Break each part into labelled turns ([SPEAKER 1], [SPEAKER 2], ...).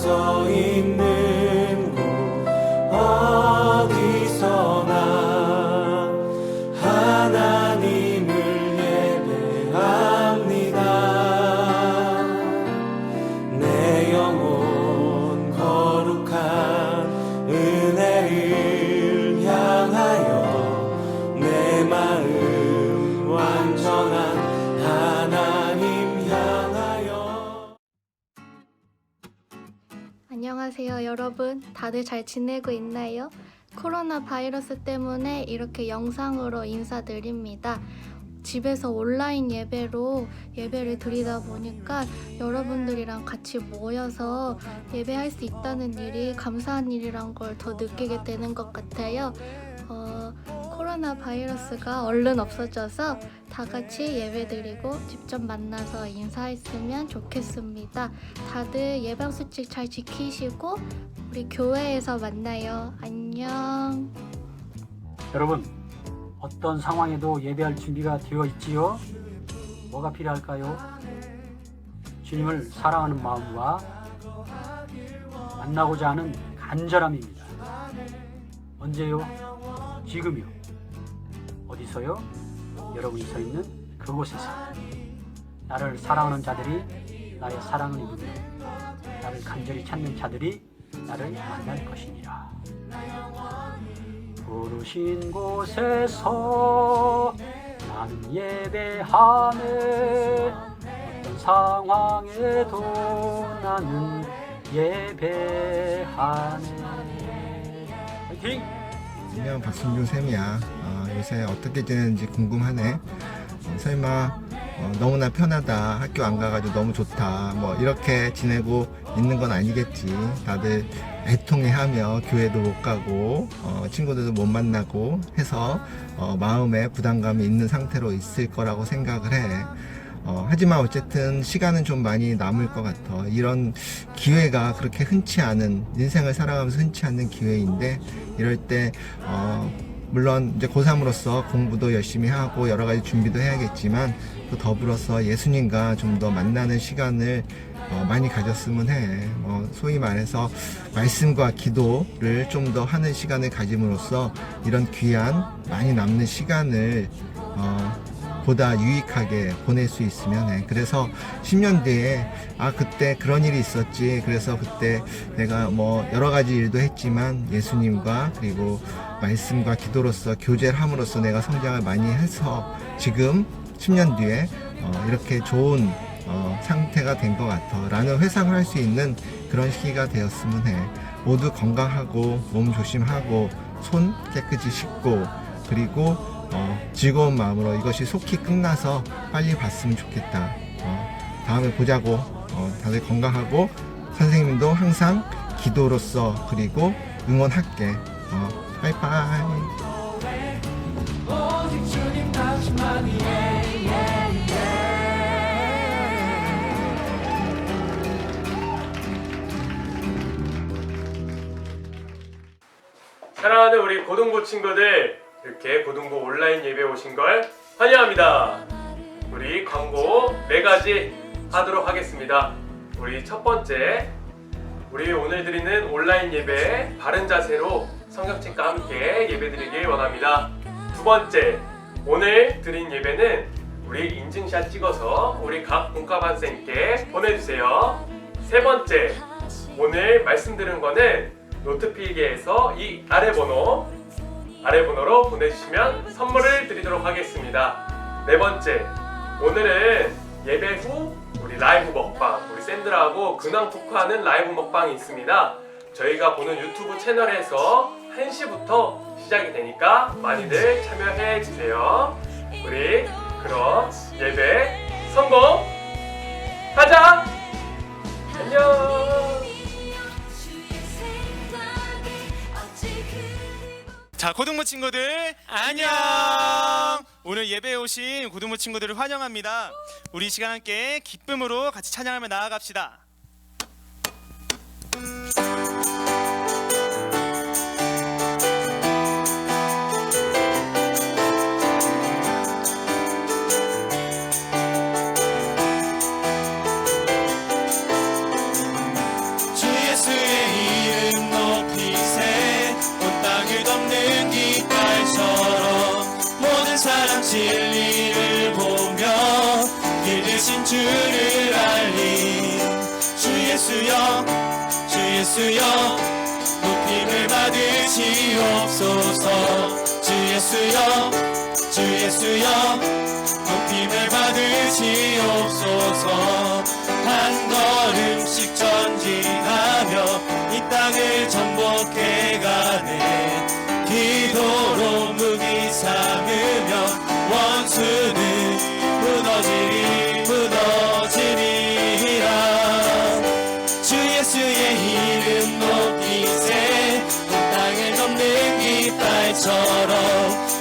[SPEAKER 1] 서 있는 곳 어디서나 하나님을 예배합니다. 내 영혼 거룩한 은혜를 향하여 내 마음 완전한 하나님 향하여.
[SPEAKER 2] 안녕하세요 여러분, 다들 잘 지내고 있나요? 코로나 바이러스 때문에 이렇게 영상으로 인사드립니다. 집에서 온라인 예배를 드리다 보니까 여러분들이랑 같이 모여서 예배할 수 있다는 일이 감사한 일이란 걸 더 느끼게 되는 것 같아요. 코로나 바이러스가 얼른 없어져서 다 같이 예배드리고 직접 만나서 인사했으면 좋겠습니다. 다들 예방수칙 잘 지키시고 우리 교회에서 만나요. 안녕.
[SPEAKER 3] 여러분, 어떤 상황에도 예배할 준비가 되어 있지요? 뭐가 필요할까요? 주님을 사랑하는 마음과 만나고자 하는 간절함입니다. 언제요? 지금요. 어디서요? 여러분이 서 있는 그곳에서. 나를 사랑하는 자들이 나의 사랑을 입으며 나를 간절히 찾는 자들이 나를 만날 것이니라. 부르신 곳에서 나는 예배하네. 어떤 상황에도 나는 예배하네. 화이팅!
[SPEAKER 4] 안녕, 박순중 쌤이야. 요새 어떻게 지내는지 궁금하네. 설마 너무나 편하다, 학교 안 가가지고 너무 좋다, 뭐 이렇게 지내고 있는 건 아니겠지. 다들 애통해하며 교회도 못 가고 친구들도 못 만나고 해서 마음에 부담감이 있는 상태로 있을 거라고 생각을 해. 하지만 어쨌든 시간은 좀 많이 남을 것 같아. 이런 기회가 그렇게 흔치 않은, 인생을 살아가면서 흔치 않는 기회인데, 이럴 때 물론 이제 고3으로서 공부도 열심히 하고 여러 가지 준비도 해야겠지만, 또 더불어서 예수님과 좀 더 만나는 시간을 많이 가졌으면 해. 소위 말해서 말씀과 기도를 좀 더 하는 시간을 가짐으로써 이런 귀한 많이 남는 시간을 보다 유익하게 보낼 수 있으면 해. 그래서 10년 뒤에 그때 그런 일이 있었지, 그래서 그때 내가 뭐 여러 가지 일도 했지만 예수님과 그리고 말씀과 기도로서 교제를 함으로써 내가 성장을 많이 해서 지금 10년 뒤에 이렇게 좋은 상태가 된 것 같아 라는 회상을 할 수 있는 그런 시기가 되었으면 해. 모두 건강하고 몸 조심하고 손 깨끗이 씻고, 그리고 즐거운 마음으로 이것이 속히 끝나서 빨리 봤으면 좋겠다. 다음에 보자고. 다들 건강하고, 선생님도 항상 기도로서 그리고 응원할게. 빠이빠이.
[SPEAKER 1] 오직 주님 당신만이에요.
[SPEAKER 5] 사랑하는 우리 고등부 친구들, 이렇게 고등부 온라인 예배 오신 걸 환영합니다. 우리 광고 4가지 하도록 하겠습니다. 우리 첫 번째, 우리 오늘 드리는 온라인 예배 바른 자세로 성경책과 함께 예배드리길 원합니다. 두 번째, 오늘 드린 예배는 우리 인증샷 찍어서 우리 각 분과반생께 보내주세요. 세 번째, 오늘 말씀 들은 거는 노트 필기에서 이 아래 번호로 보내주시면 선물을 드리도록 하겠습니다. 네 번째, 오늘은 예배 후 우리 라이브 먹방, 우리 샌드라하고 근황 토크하는 라이브 먹방이 있습니다. 저희가 보는 유튜브 채널에서 1시부터 시작이 되니까 많이들 참여해 주세요. 우리 그럼 예배 성공하자! 안녕!
[SPEAKER 6] 자, 고등부 친구들 안녕. 오늘 예배에 오신 고등부 친구들을 환영합니다. 우리 시간 함께 기쁨으로 같이 찬양하며 나아갑시다.
[SPEAKER 1] 주의 주를 알린 주 예수여 주 예수여 높임을 받으시옵소서 주 예수여 주 예수여 높임을 받으시옵소서 한 걸음씩 전진하며 이 땅을 정복해가네 기도로 무기 삼으며 원수는 무너지리라 주 예수의 이름 높이세 땅을 덮는 깃발처럼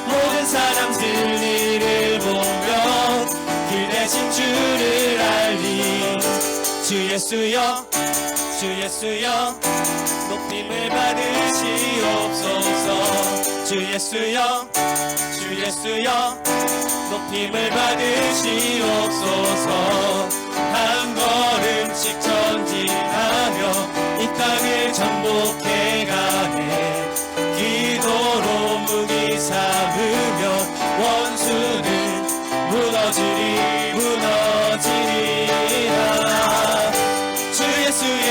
[SPEAKER 1] 모든 사람들 이를 보며 그 대신 주를 알리 주 예수여 주 예수여 높임을 받으시옵소서 주 예수여 주 예수여 높임을 받으시옵소서 한 걸음씩 전진하며 이 땅을 정복해가네 기도로 무기 삼으며 원수는 무너지리라 주 예수의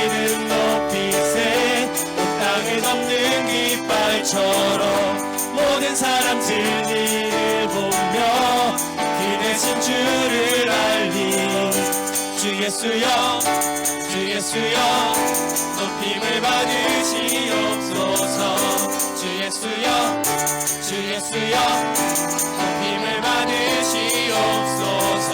[SPEAKER 1] 이름 높이세 이 땅을 덮는 깃발처럼 모든 사람들 이를 보며 그 대신 주를 알리 주 예수여 주 예수여 높임을 받으시옵소서 주 예수여 주 예수여 높임을 받으시옵소서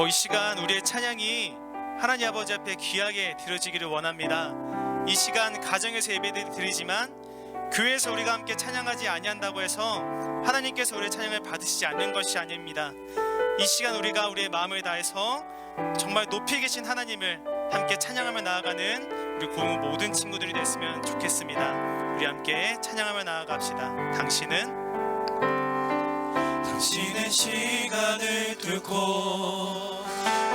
[SPEAKER 6] 이 시간 우리의 찬양이 하나님 아버지 앞에 귀하게 드려지기를 원합니다. 이 시간 가정에서 예배를 드리지만 교회에서 우리가 함께 찬양하지 아니한다고 해서 하나님께서 우리의 찬양을 받으시지 않는 것이 아닙니다. 이 시간 우리가 우리의 마음을 다해서 정말 높이 계신 하나님을 함께 찬양하며 나아가는 우리 고모 모든 친구들이 됐으면 좋겠습니다. 우리 함께 찬양하며 나아갑시다. 당신은
[SPEAKER 1] 시간을 뚫고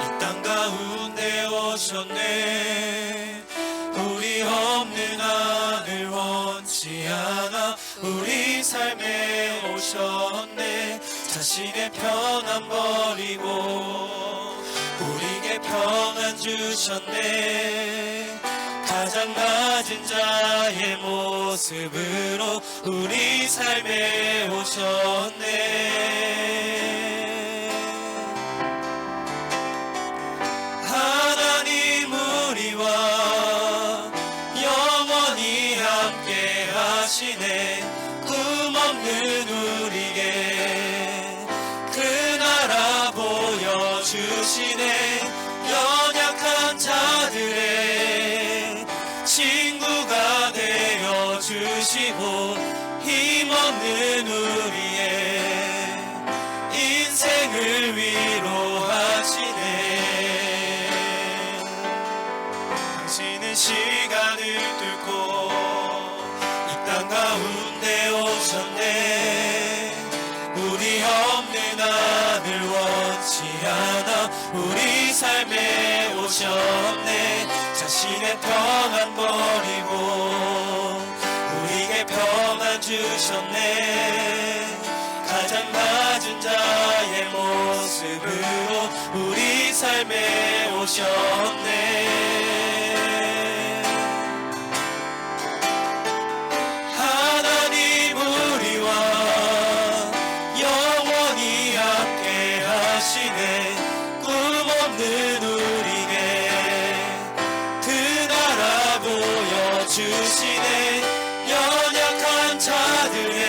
[SPEAKER 1] 이 땅 가운데 오셨네 우리 없는 하늘 원치 않아 우리 삶에 오셨네 자신의 평안 버리고 우리에게 평안 주셨네 가장 낮은 자의 모습으로 우리 삶에 오셨네 하나님 우리와 영원히 함께 하시네 꿈없는 우리에게 그 나라 보여주시네 연약한 자들의 친구가 되어주시고 힘없는 우리의 인생을 위로하시네 당신은 시간을 뚫고 이 땅 가운데 오셨네 우리 없는 하늘 원치 않아 우리 삶에 오셨네 자신의 평안 버리고 우리에게 평안 주셨네 가장 낮은 자의 모습으로 우리 삶에 오셨네 하나님 우리와 영원히 함께 하시네 꿈없는 우리에게 그 나라 보여주시네 연약한 자들의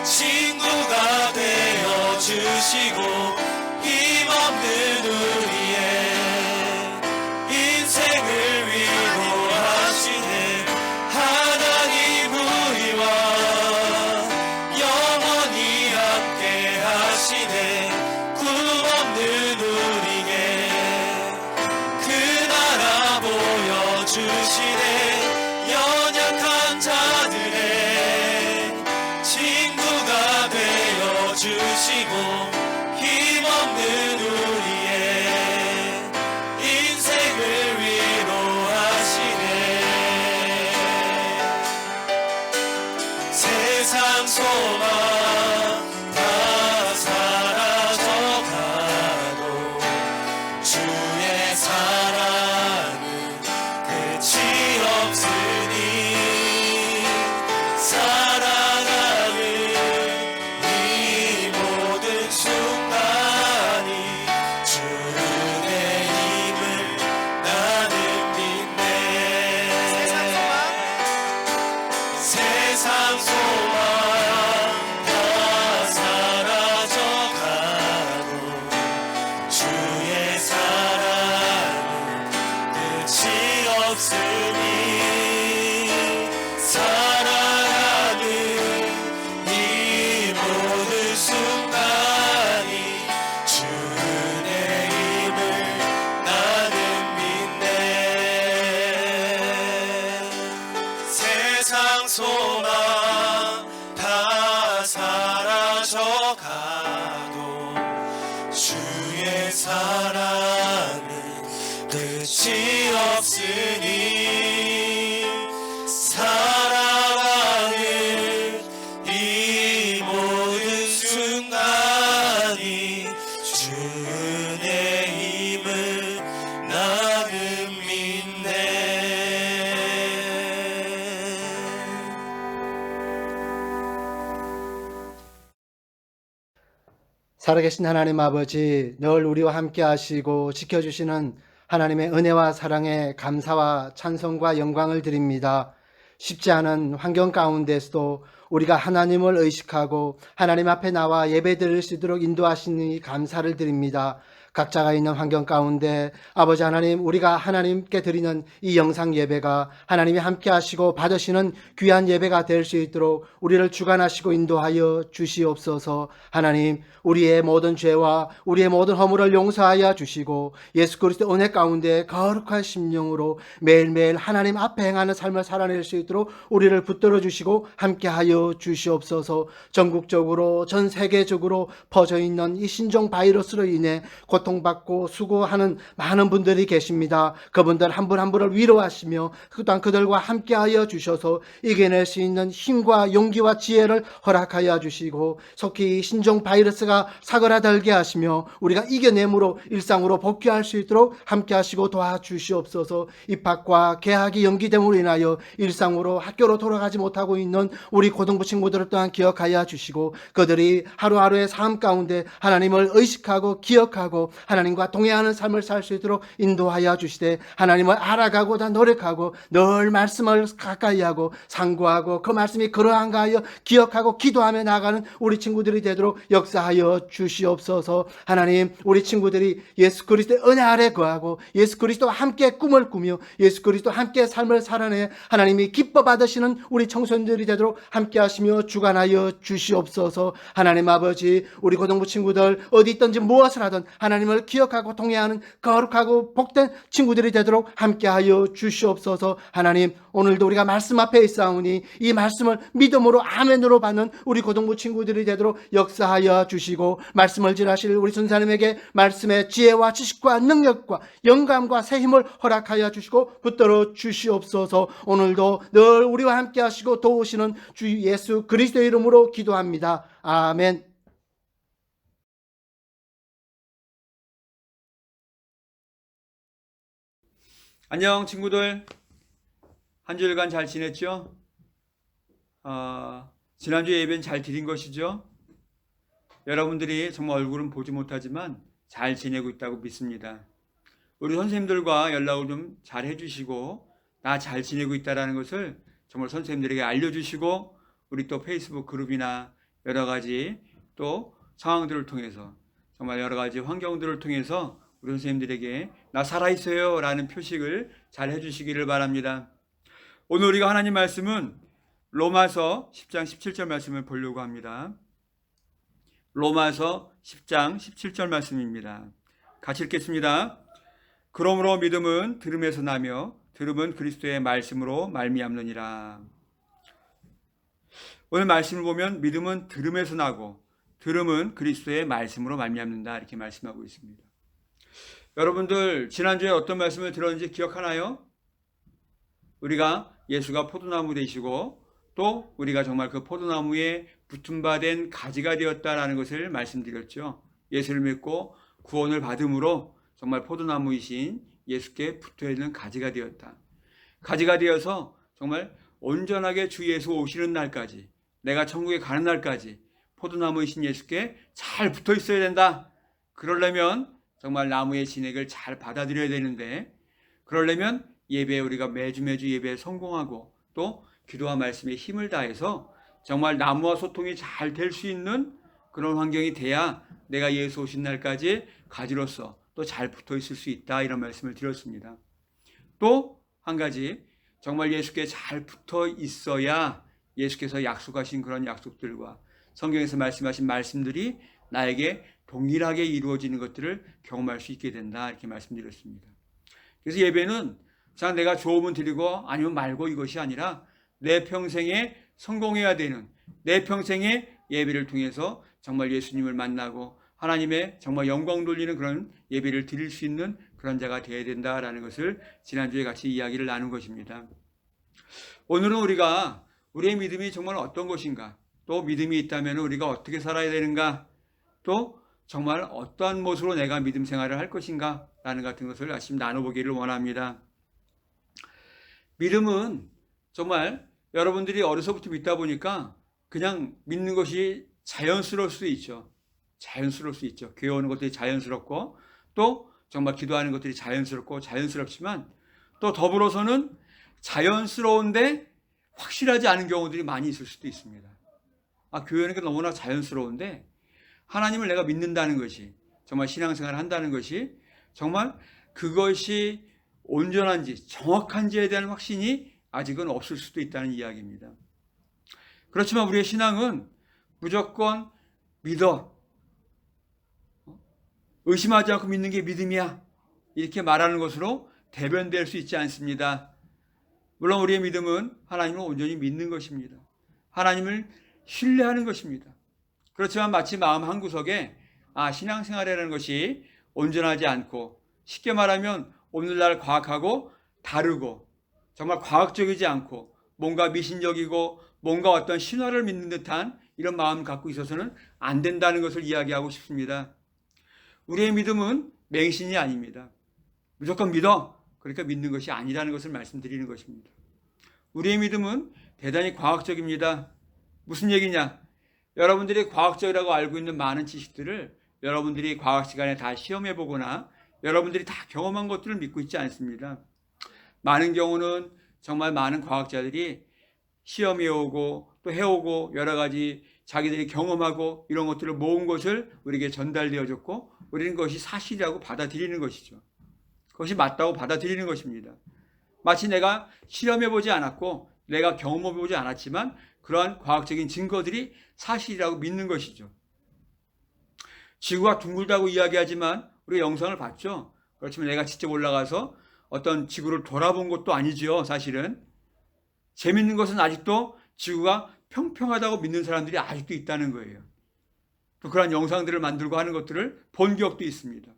[SPEAKER 1] 친구가 되어주시고 힘없는 우리의 인생을 위로하시네 하나님 우리와 영원히 함께 하시네 꿈없는 우리에게 그 나라 보여주시네 연약한 자들의 친구가 되어주시고 힘없는 우리의 인생을 위로하시네 세상 소망 사랑은 끝이 없으니 살아가는 이 모든 순간이 주 은혜임을 나는 믿네.
[SPEAKER 7] 살아계신 하나님 아버지, 늘 우리와 함께 하시고 지켜주시는 하나님의 은혜와 사랑에 감사와 찬송과 영광을 드립니다. 쉽지 않은 환경 가운데서도 우리가 하나님을 의식하고 하나님 앞에 나와 예배드릴 수 있도록 인도하시니 감사를 드립니다. 각자가 있는 환경 가운데 아버지 하나님, 우리가 하나님께 드리는 이 영상 예배가 하나님이 함께 하시고 받으시는 귀한 예배가 될 수 있도록 우리를 주관하시고 인도하여 주시옵소서. 하나님, 우리의 모든 죄와 우리의 모든 허물을 용서하여 주시고 예수 그리스도 은혜 가운데 거룩한 심령으로 매일매일 하나님 앞에 행하는 삶을 살아낼 수 있도록 우리를 붙들어 주시고 함께하여 주시옵소서. 전국적으로 전 세계적으로 퍼져 있는 이 신종 바이러스로 인해 고통받고 수고하는 많은 분들이 계십니다. 그분들 한 분 한 분을 위로하시며 또한 그들과 함께하여 주셔서 이겨낼 수 있는 힘과 용기와 지혜를 허락하여 주시고 속히 신종 바이러스가 사그라들게 하시며 우리가 이겨내므로 일상으로 복귀할 수 있도록 함께하시고 도와주시옵소서. 입학과 개학이 연기됨으로 인하여 일상으로 학교로 돌아가지 못하고 있는 우리 고등부 친구들을 또한 기억하여 주시고 그들이 하루하루의 삶 가운데 하나님을 의식하고 기억하고 하나님과 동행하는 삶을 살 수 있도록 인도하여 주시되 하나님을 알아가고자 노력하고 늘 말씀을 가까이 하고 상고하고 그 말씀이 그러한가 하여 기억하고 기도하며 나가는 우리 친구들이 되도록 역사하여 주시옵소서. 하나님, 우리 친구들이 예수 그리스도의 은혜 아래 거하고 예수 그리스도와 함께 꿈을 꾸며 예수 그리스도와 함께 삶을 살아내 하나님이 기뻐 받으시는 우리 청소년들이 되도록 함께 하시며 주관하여 주시옵소서. 하나님 아버지, 우리 고등부 친구들 어디 있든지 무엇을 하든 하나님을 기억하고 동행하는 거룩하고 복된 친구들이 되도록 함께하여 주시옵소서. 하나님, 오늘도 우리가 말씀 앞에 있사오니 이 말씀을 믿음으로 아멘으로 받는 우리 고등부 친구들이 되도록 역사하여 주시고 말씀을 전하실 우리 선생님에게 말씀의 지혜와 지식과 능력과 영감과 새 힘을 허락하여 주시고 붙들어 주시옵소서. 오늘도 늘 우리와 함께 하시고 도우시는 주 예수 그리스도의 이름으로 기도합니다. 아멘.
[SPEAKER 8] 안녕 친구들, 한 주일간 잘 지냈죠? 지난주 예배는 잘 드린 것이죠? 여러분들이 정말 얼굴은 보지 못하지만 잘 지내고 있다고 믿습니다. 우리 선생님들과 연락을 좀 잘 해주시고 나 잘 지내고 있다는 것을 정말 선생님들에게 알려주시고 우리 또 페이스북 그룹이나 여러 가지 또 상황들을 통해서 정말 여러 가지 환경들을 통해서 우리 선생님들에게 나 살아있어요 라는 표식을 잘 해주시기를 바랍니다. 오늘 우리가 하나님 말씀은 로마서 10장 17절 말씀을 보려고 합니다. 로마서 10장 17절 말씀입니다. 같이 읽겠습니다. 그러므로 믿음은 들음에서 나며 들음은 그리스도의 말씀으로 말미암느니라. 오늘 말씀을 보면 믿음은 들음에서 나고 들음은 그리스도의 말씀으로 말미암는다 이렇게 말씀하고 있습니다. 여러분들 지난주에 어떤 말씀을 들었는지 기억하나요? 우리가 예수가 포도나무 되시고 또 우리가 정말 그 포도나무에 붙은 바 된 가지가 되었다라는 것을 말씀드렸죠. 예수를 믿고 구원을 받음으로 정말 포도나무이신 예수께 붙어있는 가지가 되었다. 가지가 되어서 정말 온전하게 주 예수 오시는 날까지 내가 천국에 가는 날까지 포도나무이신 예수께 잘 붙어 있어야 된다. 그러려면 정말 나무의 진액을 잘 받아들여야 되는데 그러려면 예배에 우리가 매주 예배에 성공하고 또 기도와 말씀에 힘을 다해서 정말 나무와 소통이 잘 될 수 있는 그런 환경이 돼야 내가 예수 오신 날까지 가지로서 또 잘 붙어 있을 수 있다 이런 말씀을 드렸습니다. 또 한 가지 정말 예수께 잘 붙어 있어야 예수께서 약속하신 그런 약속들과 성경에서 말씀하신 말씀들이 나에게 동일하게 이루어지는 것들을 경험할 수 있게 된다 이렇게 말씀드렸습니다. 그래서 예배는 그냥 내가 좋으면 드리고 아니면 말고 이것이 아니라 내 평생에 성공해야 되는 내 평생에 예배를 통해서 정말 예수님을 만나고 하나님의 정말 영광 돌리는 그런 예배를 드릴 수 있는 그런 자가 되어야 된다라는 것을 지난주에 같이 이야기를 나눈 것입니다. 오늘은 우리가 우리의 믿음이 정말 어떤 것인가, 또 믿음이 있다면 우리가 어떻게 살아야 되는가, 또 정말 어떠한 모습으로 내가 믿음 생활을 할 것인가 라는 같은 것을 같이 나눠보기를 원합니다. 믿음은 정말 여러분들이 어려서부터 믿다 보니까 그냥 믿는 것이 자연스러울 수 있죠. 자연스러울 수 있죠. 교회 오는 것들이 자연스럽고, 또 정말 기도하는 것들이 자연스럽고 자연스럽지만, 또 더불어서는 자연스러운데 확실하지 않은 경우들이 많이 있을 수도 있습니다. 교회는 너무나 자연스러운데 하나님을 내가 믿는다는 것이, 정말 신앙생활을 한다는 것이 정말 그것이 온전한지 정확한지에 대한 확신이 아직은 없을 수도 있다는 이야기입니다. 그렇지만 우리의 신앙은 무조건 믿어, 의심하지 않고 믿는 게 믿음이야, 이렇게 말하는 것으로 대변될 수 있지 않습니다. 물론 우리의 믿음은 하나님을 온전히 믿는 것입니다. 하나님을 신뢰하는 것입니다. 그렇지만 마치 마음 한구석에 신앙생활이라는 것이 온전하지 않고, 쉽게 말하면 오늘날 과학하고 다르고 정말 과학적이지 않고 뭔가 미신적이고 뭔가 어떤 신화를 믿는 듯한 이런 마음을 갖고 있어서는 안 된다는 것을 이야기하고 싶습니다. 우리의 믿음은 맹신이 아닙니다. 무조건 믿어, 그러니까 믿는 것이 아니라는 것을 말씀드리는 것입니다. 우리의 믿음은 대단히 과학적입니다. 무슨 얘기냐? 여러분들이 과학적이라고 알고 있는 많은 지식들을 여러분들이 과학 시간에 다 시험해 보거나 여러분들이 다 경험한 것들을 믿고 있지 않습니다. 많은 경우는 정말 많은 과학자들이 시험해 오고 또 해오고 여러 가지 자기들이 경험하고 이런 것들을 모은 것을 우리에게 전달되어졌고, 우리는 그것이 사실이라고 받아들이는 것이죠. 그것이 맞다고 받아들이는 것입니다. 마치 내가 실험해 보지 않았고 내가 경험해 보지 않았지만 그러한 과학적인 증거들이 사실이라고 믿는 것이죠. 지구가 둥글다고 이야기하지만 우리가 영상을 봤죠. 그렇지만 내가 직접 올라가서 어떤 지구를 돌아본 것도 아니죠. 사실은 재밌는 것은 아직도 지구가 평평하다고 믿는 사람들이 아직도 있다는 거예요. 또 그러한 영상들을 만들고 하는 것들을 본 기억도 있습니다.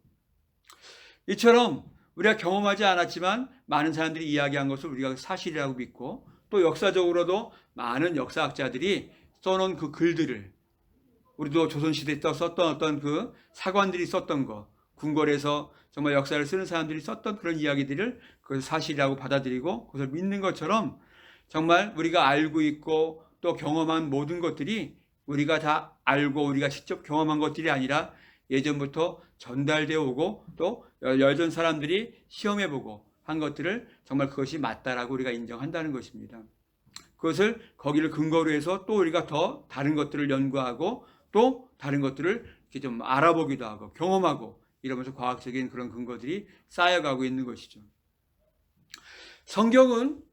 [SPEAKER 8] 이처럼 우리가 경험하지 않았지만 많은 사람들이 이야기한 것을 우리가 사실이라고 믿고, 또 역사적으로도 많은 역사학자들이 써놓은 그 글들을, 우리도 조선시대에 썼던 어떤 그 사관들이 썼던 거, 궁궐에서 정말 역사를 쓰는 사람들이 썼던 그런 이야기들을 그것을 사실이라고 받아들이고 그것을 믿는 것처럼, 정말 우리가 알고 있고 또 경험한 모든 것들이 우리가 다 알고 우리가 직접 경험한 것들이 아니라 예전부터 전달되어 오고 또 여전 사람들이 시험해보고 한 것들을 정말 그것이 맞다라고 우리가 인정한다는 것입니다. 그것을 거기를 근거로 해서 또 우리가 더 다른 것들을 연구하고 또 다른 것들을 이렇게 좀 알아보기도 하고 경험하고 이러면서 과학적인 그런 근거들이 쌓여가고 있는 것이죠. 성경은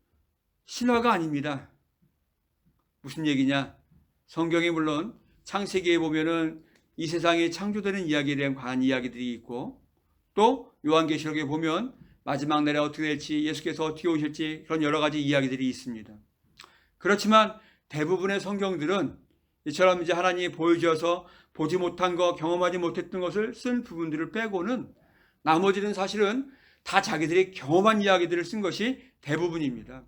[SPEAKER 8] 신화가 아닙니다. 무슨 얘기냐? 성경이 물론 창세기에 보면은 이 세상이 창조되는 이야기에 대한 관한 이야기들이 있고, 또 요한계시록에 보면 마지막 날에 어떻게 될지, 예수께서 어떻게 오실지 그런 여러 가지 이야기들이 있습니다. 그렇지만 대부분의 성경들은 이처럼 이제 하나님이 보여주어서 보지 못한 것, 경험하지 못했던 것을 쓴 부분들을 빼고는 나머지는 사실은 다 자기들이 경험한 이야기들을 쓴 것이 대부분입니다.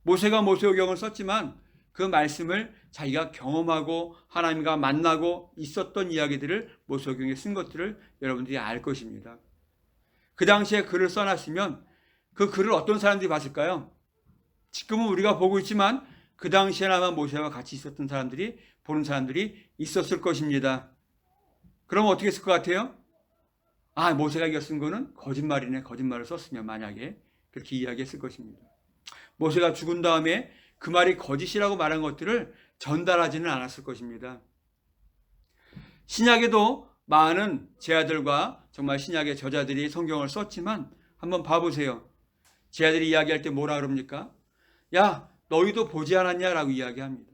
[SPEAKER 8] 모세가 모세오경을 썼지만 그 말씀을 자기가 경험하고 하나님과 만나고 있었던 이야기들을 모세오경에 쓴 것들을 여러분들이 알 것입니다. 그 당시에 글을 써놨으면 그 글을 어떤 사람들이 봤을까요? 지금은 우리가 보고 있지만 그 당시에는 아마 모세와 같이 있었던 사람들이, 보는 사람들이 있었을 것입니다. 그럼 어떻게 했을 것 같아요? 모세가 이거 쓴 거는 거짓말이네, 거짓말을 썼으면 만약에 그렇게 이야기했을 것입니다. 모세가 죽은 다음에 그 말이 거짓이라고 말한 것들을 전달하지는 않았을 것입니다. 신약에도 많은 제자들과 정말 신약의 저자들이 성경을 썼지만 한번 봐보세요. 제자들이 이야기할 때 뭐라 그럽니까? 야, 너희도 보지 않았냐? 라고 이야기합니다.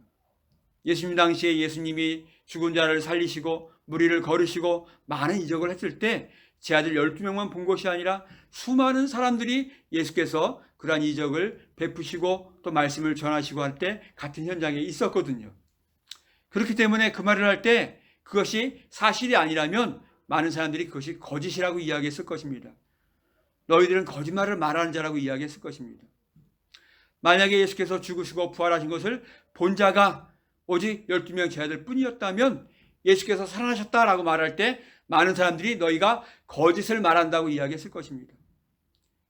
[SPEAKER 8] 예수님 당시에 예수님이 죽은 자를 살리시고 무리를 걸으시고 많은 이적을 했을 때 제자들 12명만 본 것이 아니라 수많은 사람들이 예수께서 그러한 이적을 베푸시고 또 말씀을 전하시고 할 때 같은 현장에 있었거든요. 그렇기 때문에 그 말을 할 때 그것이 사실이 아니라면 많은 사람들이 그것이 거짓이라고 이야기했을 것입니다. 너희들은 거짓말을 말하는 자라고 이야기했을 것입니다. 만약에 예수께서 죽으시고 부활하신 것을 본 자가 오직 12명 제자들 뿐이었다면 예수께서 살아나셨다라고 말할 때 많은 사람들이 너희가 거짓을 말한다고 이야기했을 것입니다.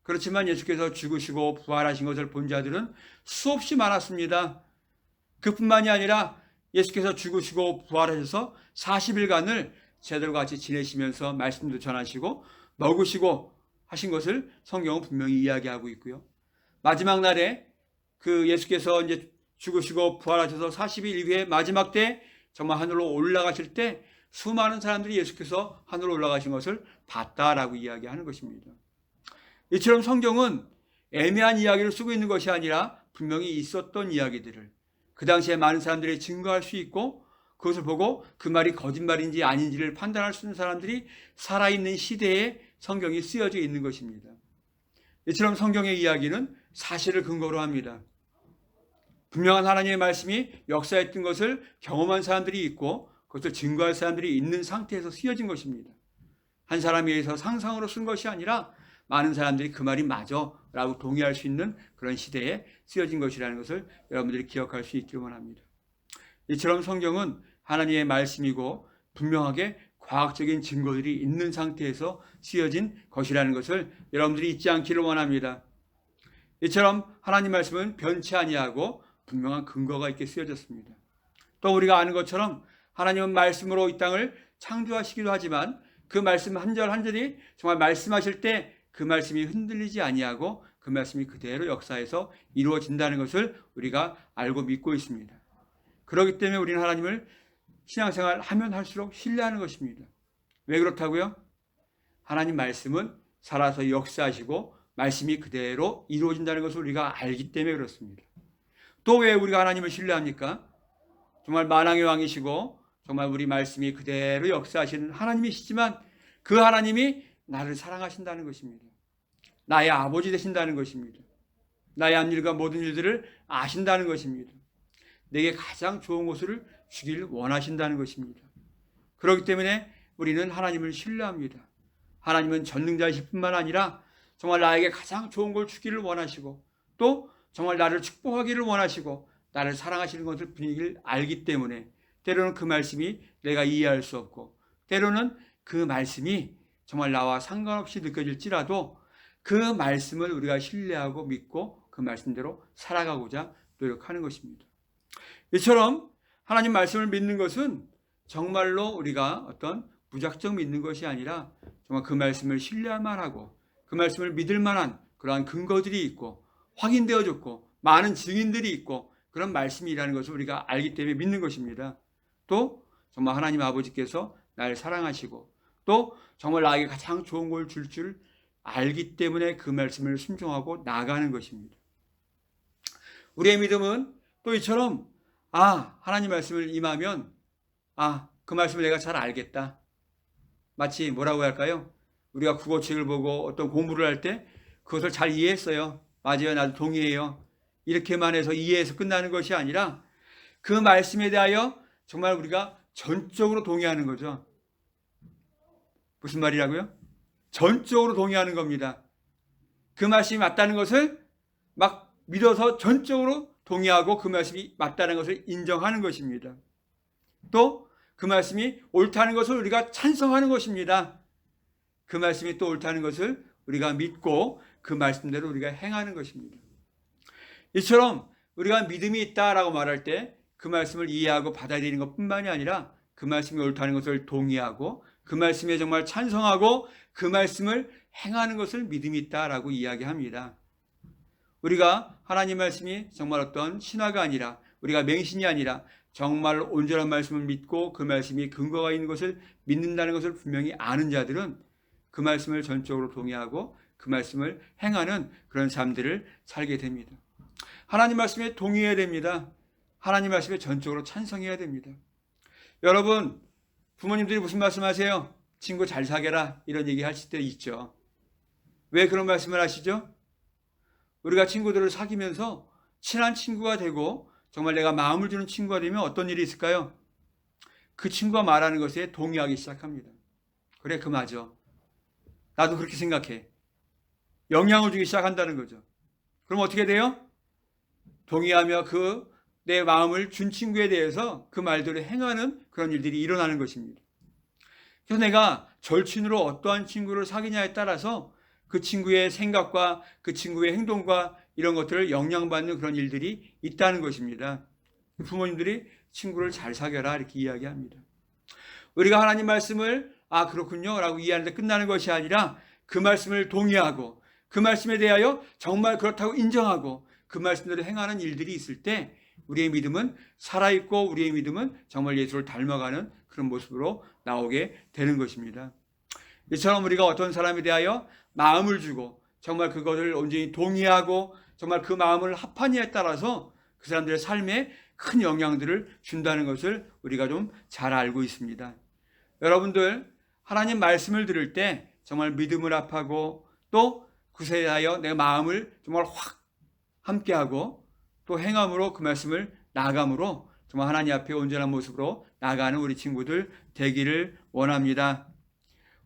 [SPEAKER 8] 그렇지만 예수께서 죽으시고 부활하신 것을 본 자들은 수없이 많았습니다. 그뿐만이 아니라 예수께서 죽으시고 부활하셔서 40일간을 제자들과 같이 지내시면서 말씀도 전하시고 먹으시고 하신 것을 성경은 분명히 이야기하고 있고요. 마지막 날에 그 예수께서 이제 죽으시고 부활하셔서 40일 이후에 마지막 때 정말 하늘로 올라가실 때 수많은 사람들이 예수께서 하늘로 올라가신 것을 봤다라고 이야기하는 것입니다. 이처럼 성경은 애매한 이야기를 쓰고 있는 것이 아니라 분명히 있었던 이야기들을 그 당시에 많은 사람들이 증거할 수 있고 그것을 보고 그 말이 거짓말인지 아닌지를 판단할 수 있는 사람들이 살아있는 시대에 성경이 쓰여져 있는 것입니다. 이처럼 성경의 이야기는 사실을 근거로 합니다. 분명한 하나님의 말씀이 역사했던 것을 경험한 사람들이 있고 그것을 증거할 사람들이 있는 상태에서 쓰여진 것입니다. 한 사람에 의해서 상상으로 쓴 것이 아니라 많은 사람들이 그 말이 맞아 라고 동의할 수 있는 그런 시대에 쓰여진 것이라는 것을 여러분들이 기억할 수 있기를 원합니다. 이처럼 성경은 하나님의 말씀이고 분명하게 과학적인 증거들이 있는 상태에서 쓰여진 것이라는 것을 여러분들이 잊지 않기를 원합니다. 이처럼 하나님 말씀은 변치 아니하고 분명한 근거가 있게 쓰여졌습니다. 또 우리가 아는 것처럼 하나님은 말씀으로 이 땅을 창조하시기도 하지만 그 말씀 한 절 한 절이 정말 말씀하실 때 그 말씀이 흔들리지 아니하고 그 말씀이 그대로 역사에서 이루어진다는 것을 우리가 알고 믿고 있습니다. 그렇기 때문에 우리는 하나님을 신앙생활 하면 할수록 신뢰하는 것입니다. 왜 그렇다고요? 하나님 말씀은 살아서 역사하시고 말씀이 그대로 이루어진다는 것을 우리가 알기 때문에 그렇습니다. 또 왜 우리가 하나님을 신뢰합니까? 정말 만왕의 왕이시고 정말 우리 말씀이 그대로 역사하시는 하나님이시지만 그 하나님이 나를 사랑하신다는 것입니다. 나의 아버지 되신다는 것입니다. 나의 앞일과 모든 일들을 아신다는 것입니다. 내게 가장 좋은 것을 주길 원하신다는 것입니다. 그렇기 때문에 우리는 하나님을 신뢰합니다. 하나님은 전능자이실 뿐만 아니라 정말 나에게 가장 좋은 걸 주기를 원하시고 또 정말 나를 축복하기를 원하시고 나를 사랑하시는 것을 분위기를 알기 때문에 때로는 그 말씀이 내가 이해할 수 없고 때로는 그 말씀이 정말 나와 상관없이 느껴질지라도 그 말씀을 우리가 신뢰하고 믿고 그 말씀대로 살아가고자 노력하는 것입니다. 이처럼 하나님 말씀을 믿는 것은 정말로 우리가 어떤 무작정 믿는 것이 아니라 정말 그 말씀을 신뢰할 만하고 그 말씀을 믿을 만한 그러한 근거들이 있고 확인되어졌고 많은 증인들이 있고 그런 말씀이라는 것을 우리가 알기 때문에 믿는 것입니다. 또 정말 하나님 아버지께서 나를 사랑하시고 또 정말 나에게 가장 좋은 걸 줄 줄 알기 때문에 그 말씀을 순종하고 나아가는 것입니다. 우리의 믿음은 또 이처럼 하나님 말씀을 임하면 그 말씀을 내가 잘 알겠다. 마치 뭐라고 할까요? 우리가 국어책을 보고 어떤 공부를 할 때 그것을 잘 이해했어요. 맞아요. 나도 동의해요. 이렇게만 해서 이해해서 끝나는 것이 아니라 그 말씀에 대하여 정말 우리가 전적으로 동의하는 거죠. 무슨 말이라고요? 전적으로 동의하는 겁니다. 그 말씀이 맞다는 것을 막 믿어서 전적으로 동의하고 그 말씀이 맞다는 것을 인정하는 것입니다. 또 그 말씀이 옳다는 것을 우리가 찬성하는 것입니다. 그 말씀이 또 옳다는 것을 우리가 믿고 그 말씀대로 우리가 행하는 것입니다. 이처럼 우리가 믿음이 있다라고 말할 때 그 말씀을 이해하고 받아들이는 것뿐만이 아니라 그 말씀이 옳다는 것을 동의하고 그 말씀에 정말 찬성하고 그 말씀을 행하는 것을 믿음이 있다라고 이야기합니다. 우리가 하나님 말씀이 정말 어떤 신화가 아니라 우리가 맹신이 아니라 정말 온전한 말씀을 믿고 그 말씀이 근거가 있는 것을 믿는다는 것을 분명히 아는 자들은 그 말씀을 전적으로 동의하고 그 말씀을 행하는 그런 삶들을 살게 됩니다. 하나님 말씀에 동의해야 됩니다. 하나님 말씀에 전적으로 찬성해야 됩니다. 여러분, 부모님들이 무슨 말씀하세요? 친구 잘 사귀라 이런 얘기 하실 때 있죠. 왜 그런 말씀을 하시죠? 우리가 친구들을 사귀면서 친한 친구가 되고 정말 내가 마음을 주는 친구가 되면 어떤 일이 있을까요? 그 친구가 말하는 것에 동의하기 시작합니다. 그래, 그 맞아. 나도 그렇게 생각해. 영향을 주기 시작한다는 거죠. 그럼 어떻게 돼요? 동의하며 그 내 마음을 준 친구에 대해서 그 말대로 행하는 그런 일들이 일어나는 것입니다. 그래서 내가 절친으로 어떠한 친구를 사귀냐에 따라서 그 친구의 생각과 그 친구의 행동과 이런 것들을 영향받는 그런 일들이 있다는 것입니다. 부모님들이 친구를 잘 사귀어라 이렇게 이야기합니다. 우리가 하나님 말씀을 그렇군요 라고 이해하는데 끝나는 것이 아니라 그 말씀을 동의하고 그 말씀에 대하여 정말 그렇다고 인정하고 그 말씀대로 행하는 일들이 있을 때 우리의 믿음은 살아있고 우리의 믿음은 정말 예수를 닮아가는 그런 모습으로 나오게 되는 것입니다. 이처럼 우리가 어떤 사람에 대하여 마음을 주고 정말 그것을 온전히 동의하고 정말 그 마음을 합하냐에 따라서 그 사람들의 삶에 큰 영향들을 준다는 것을 우리가 좀 잘 알고 있습니다. 여러분들 하나님 말씀을 들을 때 정말 믿음을 합하고 또 그것에 대하여 내 마음을 정말 확 함께하고 또 행함으로 그 말씀을 나아감으로 정말 하나님 앞에 온전한 모습으로 나아가는 우리 친구들 되기를 원합니다.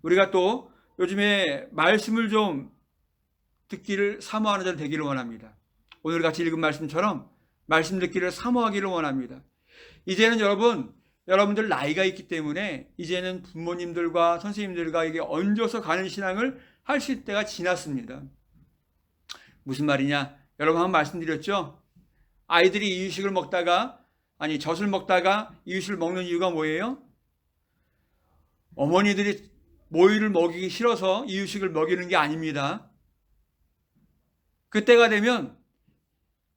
[SPEAKER 8] 우리가 또 요즘에 말씀을 좀 듣기를 사모하는 자들 되기를 원합니다. 오늘 같이 읽은 말씀처럼 말씀 듣기를 사모하기를 원합니다. 이제는 여러분들 나이가 있기 때문에 이제는 부모님들과 선생님들과 이게 얹어서 가는 신앙을 할 수 있을 때가 지났습니다. 무슨 말이냐? 여러분 한번 말씀드렸죠? 아이들이 이유식을 먹다가 젖을 먹다가 이유식을 먹는 이유가 뭐예요? 어머니들이 모유를 먹이기 싫어서 이유식을 먹이는 게 아닙니다. 그때가 되면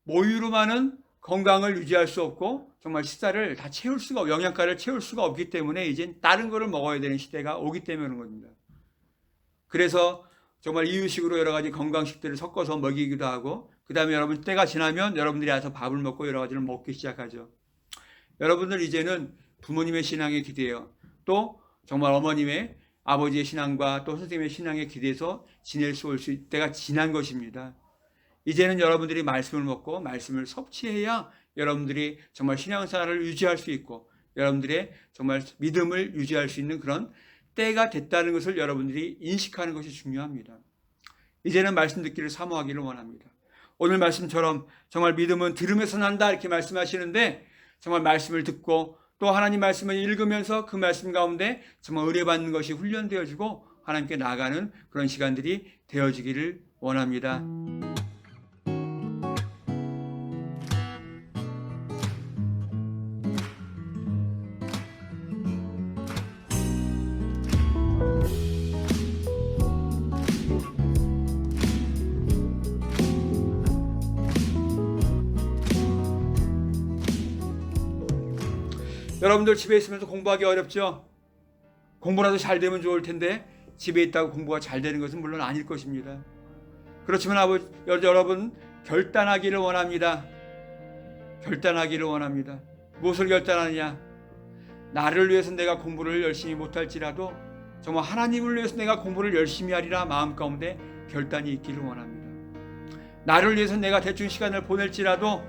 [SPEAKER 8] 모유로만은 건강을 유지할 수 없고 정말 식사를 다 영양가를 채울 수가 없기 때문에 이제 다른 거를 먹어야 되는 시대가 오기 때문에 그런 겁니다. 그래서 정말 이유식으로 여러 가지 건강식들을 섞어서 먹이기도 하고 그 다음에 여러분 때가 지나면 여러분들이 와서 밥을 먹고 여러 가지를 먹기 시작하죠. 여러분들 이제는 부모님의 신앙에 기대요. 또 정말 어머님의 아버지의 신앙과 또 선생님의 신앙에 기대서 지낼 수 올 때가 지난 것입니다. 이제는 여러분들이 말씀을 먹고 말씀을 섭취해야 여러분들이 정말 신앙생활을 유지할 수 있고 여러분들의 정말 믿음을 유지할 수 있는 그런 때가 됐다는 것을 여러분들이 인식하는 것이 중요합니다. 이제는 말씀 듣기를 사모하기를 원합니다. 오늘 말씀처럼 정말 믿음은 들음에서 난다 이렇게 말씀하시는데 정말 말씀을 듣고 또 하나님 말씀을 읽으면서 그 말씀 가운데 정말 의뢰받는 것이 훈련되어지고 하나님께 나아가는 그런 시간들이 되어지기를 원합니다. 여러분들 집에 있으면서 공부하기 어렵죠? 공부라도 잘 되면 좋을 텐데 집에 있다고 공부가 잘 되는 것은 물론 아닐 것입니다. 그렇지만 여러분 결단하기를 원합니다. 결단하기를 원합니다. 무엇을 결단하느냐? 나를 위해서 내가 공부를 열심히 못할지라도 정말 하나님을 위해서 내가 공부를 열심히 하리라 마음 가운데 결단이 있기를 원합니다. 나를 위해서 내가 대충 시간을 보낼지라도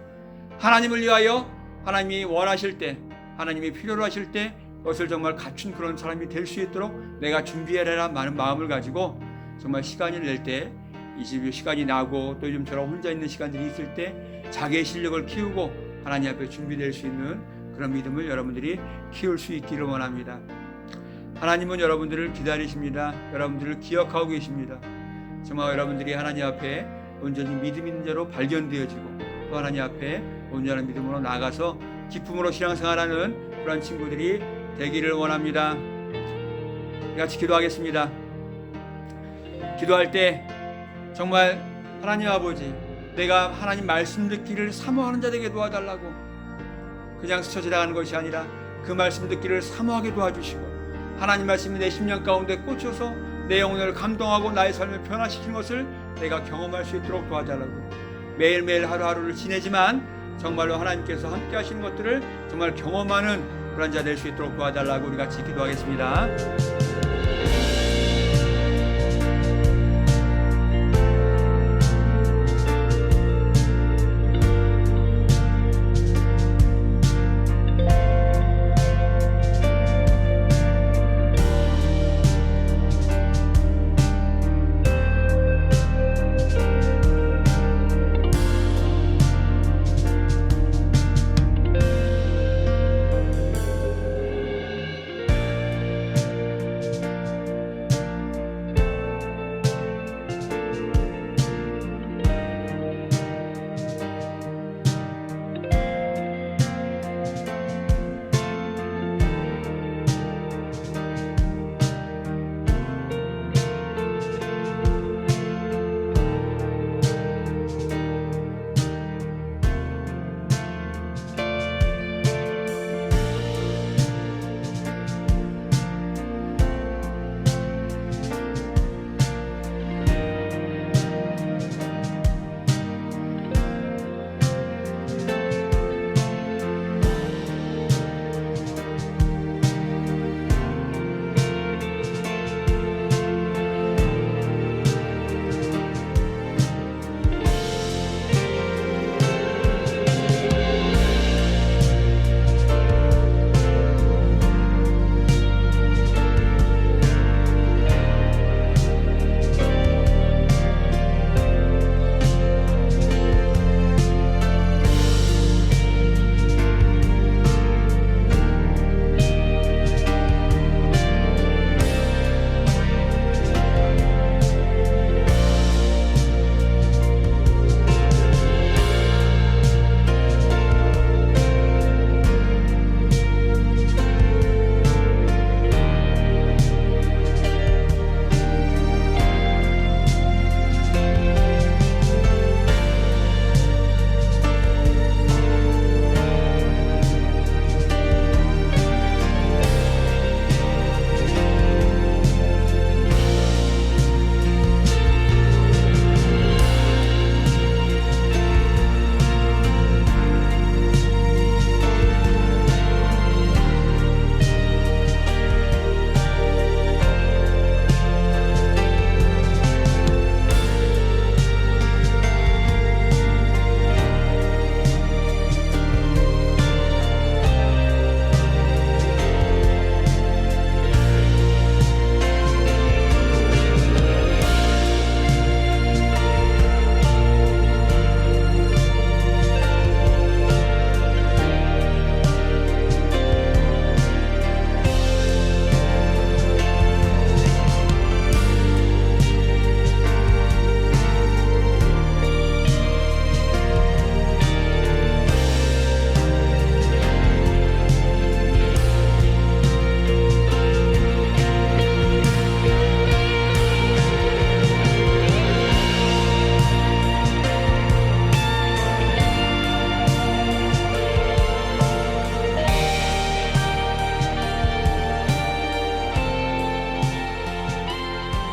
[SPEAKER 8] 하나님을 위하여 하나님이 원하실 때 하나님이 필요로 하실 때 그것을 정말 갖춘 그런 사람이 될 수 있도록 내가 준비해라 많은 마음을 가지고 정말 시간을 낼 때 이 집에 시간이 나고 또 요즘처럼 혼자 있는 시간들이 있을 때 자기의 실력을 키우고 하나님 앞에 준비될 수 있는 그런 믿음을 여러분들이 키울 수 있기를 원합니다. 하나님은 여러분들을 기다리십니다. 여러분들을 기억하고 계십니다. 정말 여러분들이 하나님 앞에 온전히 믿음 있는 자로 발견되어지고 또 하나님 앞에 온전한 믿음으로 나가서 기쁨으로 신앙생활하는 그런 친구들이 되기를 원합니다. 같이 기도하겠습니다. 기도할 때 정말 하나님 아버지 내가 하나님 말씀 듣기를 사모하는 자 되게 도와달라고 그냥 스쳐 지나가는 것이 아니라 그 말씀 듣기를 사모하게 도와주시고 하나님 말씀이 내 심령 가운데 꽂혀서 내 영혼을 감동하고 나의 삶을 변화시키는 것을 내가 경험할 수 있도록 도와달라고 매일매일 하루하루를 지내지만 정말로 하나님께서 함께 하시는 것들을 정말 경험하는 그런 자 될 수 있도록 도와달라고 우리 같이 기도하겠습니다.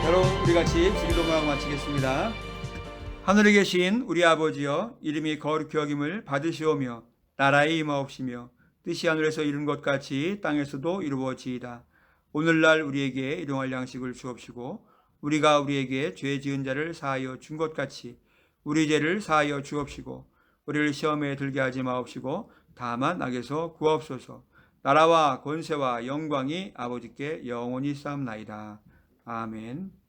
[SPEAKER 8] 여러분 우리 같이 주기도문하고 마치겠습니다. 하늘에 계신 우리 아버지여, 이름이 거룩히 여김을 받으시오며 나라의 임하옵시며 뜻이 하늘에서 이룬 것 같이 땅에서도 이루어지이다. 오늘날 우리에게 일용할 양식을 주옵시고 우리가 우리에게 죄 지은 자를 사하여 준 것 같이 우리 죄를 사하여 주옵시고 우리를 시험에 들게 하지 마옵시고 다만 악에서 구하옵소서. 나라와 권세와 영광이 아버지께 영원히 쌓옵나이다. 아멘.